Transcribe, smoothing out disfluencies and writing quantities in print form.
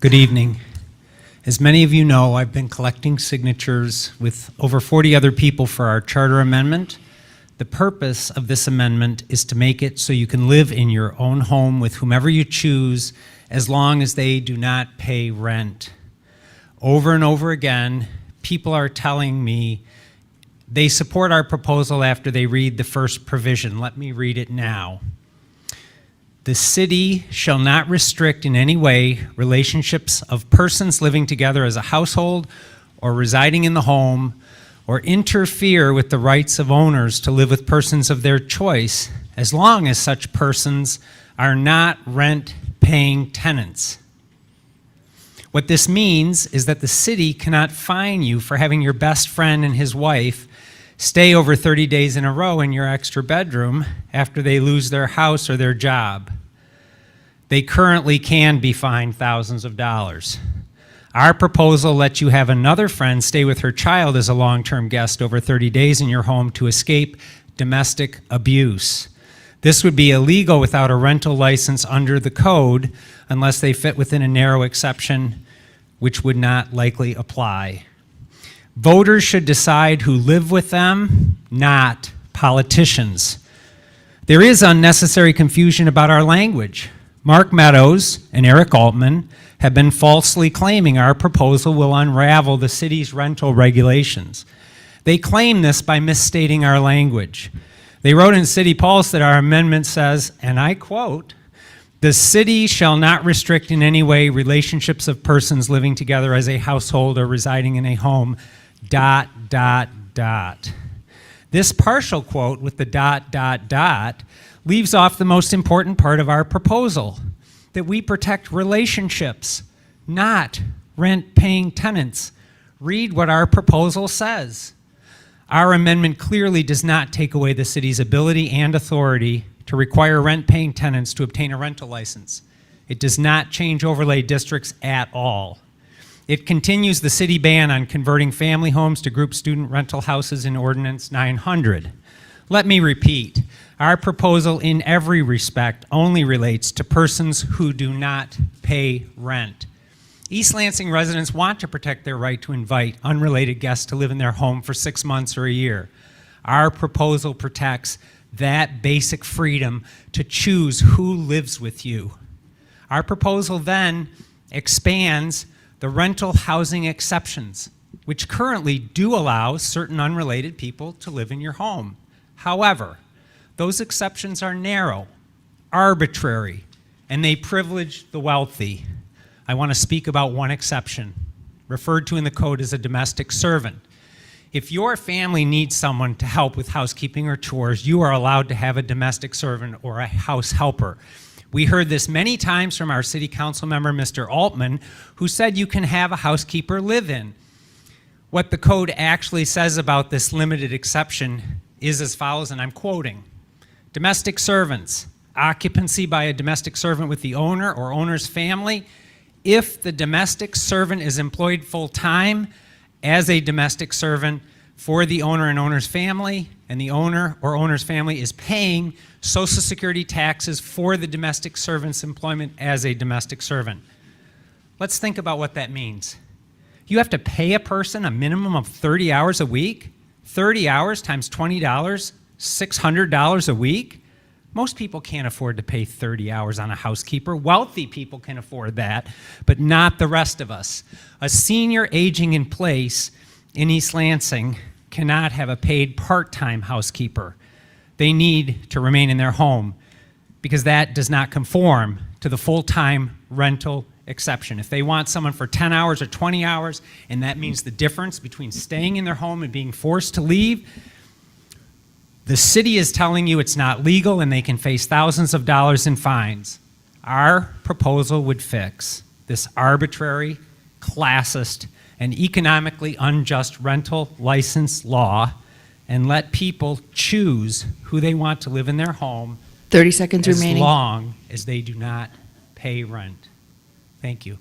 Good evening. As many of you know, I've been collecting signatures with over 40 other people for our charter amendment. The purpose of this amendment is to make it so you can live in your own home with whomever you choose as long as they do not pay rent. Over and over again, people are telling me they support our proposal after they read the first provision. Let me read it now. The city shall not restrict in any way relationships of persons living together as a household or residing in the home, or interfere with the rights of owners to live with persons of their choice, as long as such persons are not rent-paying tenants. What this means is that the city cannot fine you for having your best friend and his wife stay over 30 days in a row in your extra bedroom after they lose their house or their job. They currently can be fined thousands of dollars. Our proposal lets you have another friend stay with her child as a long-term guest over 30 days in your home to escape domestic abuse. This would be illegal without a rental license under the code unless they fit within a narrow exception, which would not likely apply. Voters should decide who live with them, not politicians. There is unnecessary confusion about our language. Mark Meadows and Eric Altman have been falsely claiming our proposal will unravel the city's rental regulations. They claim this by misstating our language. They wrote in City Pulse that our amendment says, and I quote, "The city shall not restrict in any way relationships of persons living together as a household or residing in a home, ... This partial quote with the ... leaves off the most important part of our proposal, that we protect relationships, not rent-paying tenants. Read what our proposal says. Our amendment clearly does not take away the city's ability and authority to require rent-paying tenants to obtain a rental license. It does not change overlay districts at all. It continues the city ban on converting family homes to group student rental houses in Ordinance 900. Let me repeat, our proposal in every respect only relates to persons who do not pay rent. East Lansing residents want to protect their right to invite unrelated guests to live in their home for 6 months or a year. Our proposal protects that basic freedom to choose who lives with you. Our proposal then expands the rental housing exceptions, which currently do allow certain unrelated people to live in your home. However, those exceptions are narrow, arbitrary, and they privilege the wealthy. I want to speak about one exception, referred to in the code as a domestic servant. If your family needs someone to help with housekeeping or chores, you are allowed to have a domestic servant or a house helper. We heard this many times from our city council member, Mr. Altman, who said you can have a housekeeper live in. What the code actually says about this limited exception is as follows, and I'm quoting, "Domestic servants, occupancy by a domestic servant with the owner or owner's family, if the domestic servant is employed full-time as a domestic servant for the owner and owner's family, and the owner or owner's family is paying Social Security taxes for the domestic servant's employment as a domestic servant." Let's think about what that means. You have to pay a person a minimum of 30 hours a week? 30 hours times $20, $600 a week? Most people can't afford to pay 30 hours on a housekeeper. Wealthy people can afford that, but not the rest of us. A senior aging in place in East Lansing cannot have a paid part-time housekeeper. They need to remain in their home because that does not conform to the full-time rental exception. If they want someone for 10 hours or 20 hours, and that means the difference between staying in their home and being forced to leave, the city is telling you it's not legal and they can face thousands of dollars in fines. Our proposal would fix this arbitrary, classist, and economically unjust rental license law and let people choose who they want to live in their home 30 seconds as remaining. long as they do not pay rent. Thank you.